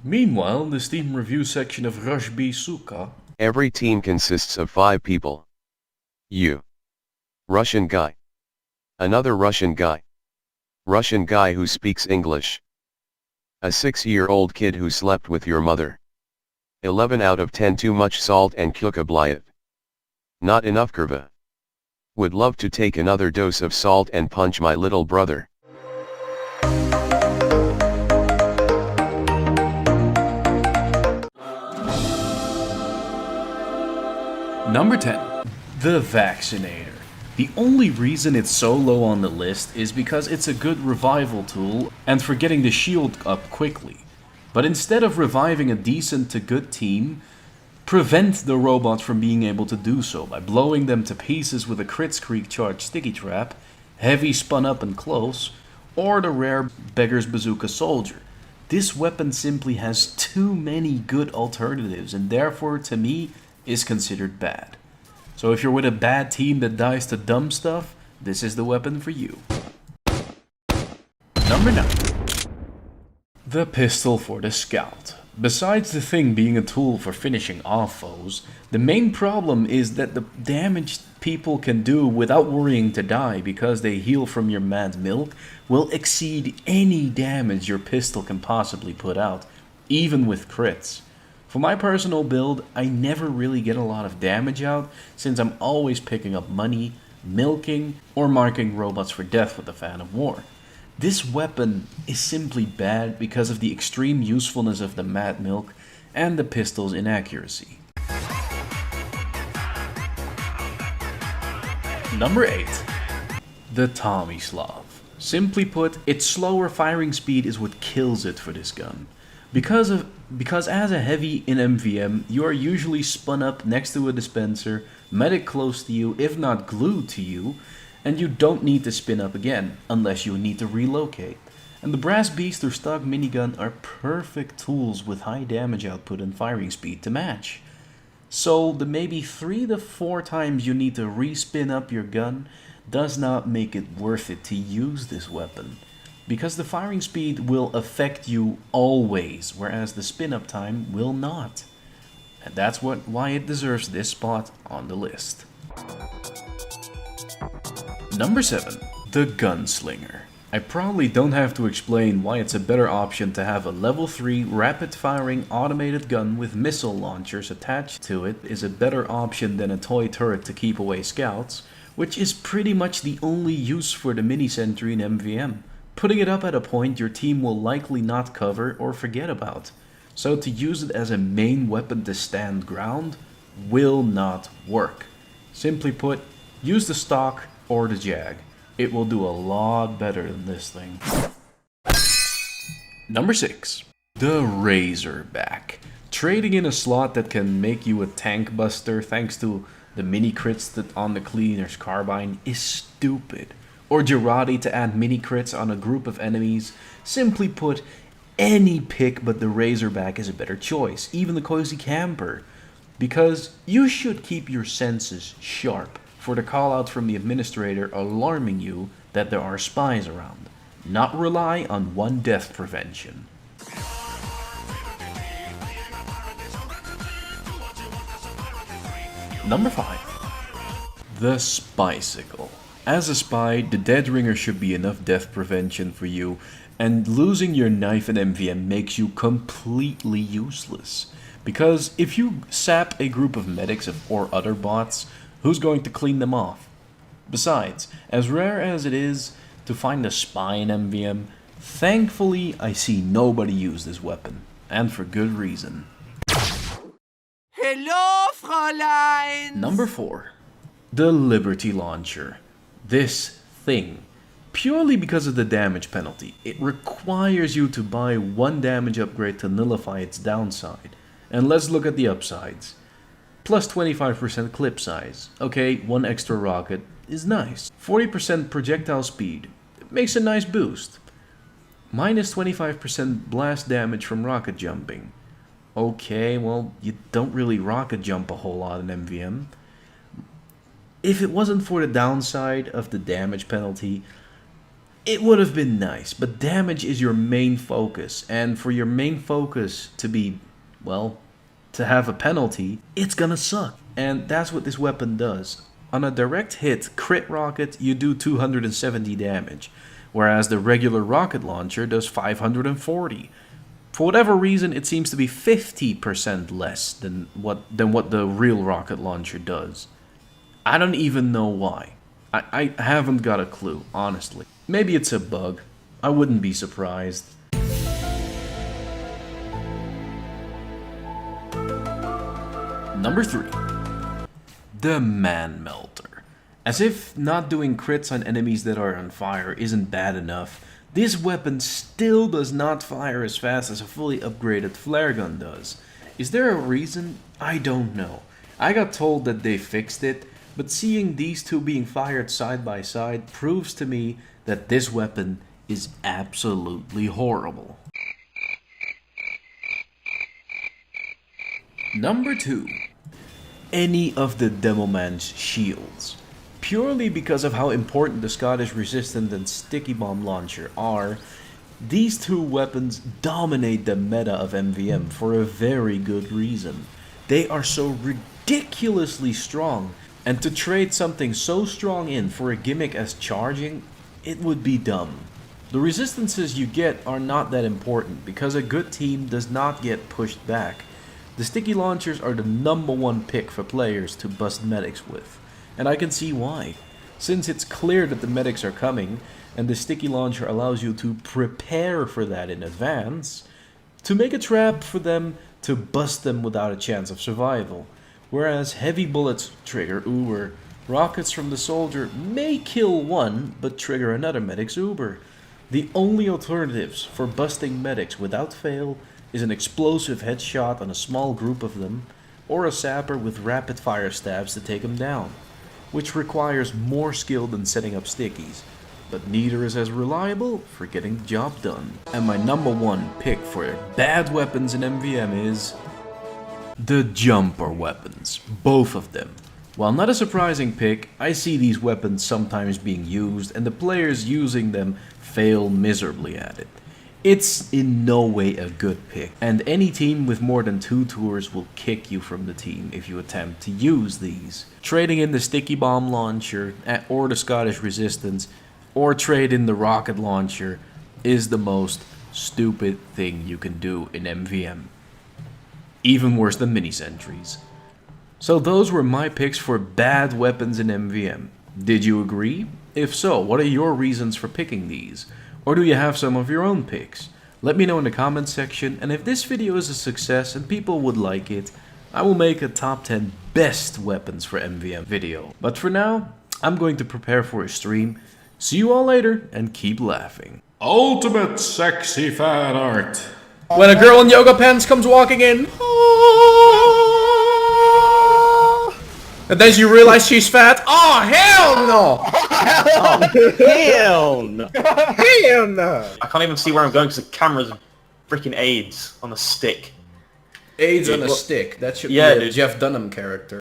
Meanwhile, in the Steam review section of Rush B Suka, Every team consists of 5 people. You. Russian guy. Another Russian guy. Russian guy who speaks English. A 6-year-old kid who slept with your mother. 11 out of 10 too much salt and Kukablyev. Not enough kurva. Would love to take another dose of salt and punch my little brother. Number 10. The Vaccinator. The only reason it's so low on the list is because it's a good revival tool and for getting the shield up quickly. But instead of reviving a decent to good team, prevent the robots from being able to do so by blowing them to pieces with a crit streak charged sticky trap, heavy spun up and close, or the rare Beggar's Bazooka Soldier. This weapon simply has too many good alternatives and therefore to me is considered bad. So if you're with a bad team that dies to dumb stuff, this is the weapon for you. Number 9. The Pistol for the Scout. Besides the thing being a tool for finishing off foes, the main problem is that the damage people can do without worrying to die because they heal from your mad milk will exceed any damage your pistol can possibly put out, even with crits. For my personal build, I never really get a lot of damage out since I'm always picking up money, milking, or marking robots for death with the Fan of War. This weapon is simply bad because of the extreme usefulness of the Mad Milk and the pistol's inaccuracy. Number 8. The Tommy Slav. Simply put, its slower firing speed is what kills it for this gun. Because as a heavy in MvM, you are usually spun up next to a dispenser, medic close to you, if not glued to you, and you don't need to spin up again, unless you need to relocate. And the Brass Beast or stock minigun are perfect tools with high damage output and firing speed to match. So the maybe 3 to 4 times you need to re-spin up your gun does not make it worth it to use this weapon. Because the firing speed will affect you always, whereas the spin-up time will not. And that's why it deserves this spot on the list. Number 7. The Gun Slinger. I probably don't have to explain why it's a better option to have a level 3 rapid-firing automated gun with missile launchers attached to it is a better option than a toy turret to keep away scouts, which is pretty much the only use for the mini-sentry in MvM. Putting it up at a point your team will likely not cover or forget about. So to use it as a main weapon to stand ground will not work. Simply put, use the stock or the jag. It will do a lot better than this thing. Number 6. The Razorback. Trading in a slot that can make you a tank buster thanks to the mini crits that on the Cleaner's Carbine is stupid. Or Girardi to add mini crits on a group of enemies. Simply put, any pick but the Razorback is a better choice, even the Cozy Camper. Because you should keep your senses sharp for the call-out from the administrator alarming you that there are spies around. Not rely on one death prevention. Number 5. The Spice Achill. As a spy, the Dead Ringer should be enough death prevention for you, and losing your knife in MvM makes you completely useless. Because if you sap a group of medics or other bots, who's going to clean them off? Besides, as rare as it is to find a spy in MvM, thankfully I see nobody use this weapon, and for good reason. Hello, Fräulein! Number 4. The Liberty Launcher. This thing, purely because of the damage penalty, it requires you to buy 1 damage upgrade to nullify its downside. And let's look at the upsides. Plus 25% clip size. Okay, 1 extra rocket is nice. 40% projectile speed. It makes a nice boost. Minus 25% blast damage from rocket jumping. Okay, well, you don't really rocket jump a whole lot in MvM. If it wasn't for the downside of the damage penalty, It would have been nice, but damage is your main focus, and for your main focus to be, well, to have a penalty, it's gonna suck. And that's what this weapon does. On a direct hit crit rocket, you do 270 damage, whereas the regular rocket launcher does 540. For whatever reason, it seems to be 50% less than what the real rocket launcher does. I don't even know why. I haven't got a clue, honestly. Maybe it's a bug. I wouldn't be surprised. Number 3. The Man Melter. As if not doing crits on enemies that are on fire isn't bad enough, this weapon still does not fire as fast as a fully upgraded flare gun does. Is there a reason? I don't know. I got told that they fixed it, but seeing these two being fired side by side proves to me that this weapon is absolutely horrible. Number 2. Any of the Demomans Shields. Purely because of how important the Scottish Resistant and Sticky Bomb Launcher are, these two weapons dominate the meta of MvM for a very good reason. They are so ridiculously strong, and to trade something so strong in for a gimmick as charging, it would be dumb. The resistances you get are not that important because a good team does not get pushed back. The sticky launchers are the #1 pick for players to bust medics with, and I can see why. Since it's clear that the medics are coming, and the sticky launcher allows you to prepare for that in advance, to make a trap for them to bust them without a chance of survival. Whereas heavy bullets trigger Uber, rockets from the soldier may kill one but trigger another medic's Uber. The only alternatives for busting medics without fail is an explosive headshot on a small group of them, or a sapper with rapid fire stabs to take them down, which requires more skill than setting up stickies, but neither is as reliable for getting the job done. And my #1 pick for bad weapons in MvM is the jumper weapons, both of them. While not a surprising pick, I see these weapons sometimes being used and the players using them fail miserably at it. It's in no way a good pick, and any team with more than 2 tours will kick you from the team if you attempt to use these. Trading in the sticky bomb launcher or the Scottish Resistance, or trade in the rocket launcher is the most stupid thing you can do in MvM. Even worse than mini sentries. So those were my picks for bad weapons in MvM. Did you agree? If so, what are your reasons for picking these? Or do you have some of your own picks? Let me know in the comments section, and if this video is a success and people would like it, I will make a top 10 best weapons for MvM video. But for now, I'm going to prepare for a stream. See you all later, and keep laughing. Ultimate sexy fan art. When a girl in yoga pants comes walking in, and then you realize she's fat. Oh, hell no! Hell no! Hell no! I can't even see where I'm going because the camera's freaking AIDS on a stick. AIDS Dude, on a what- stick. That should Yeah, be a dude. Jeff Dunham character.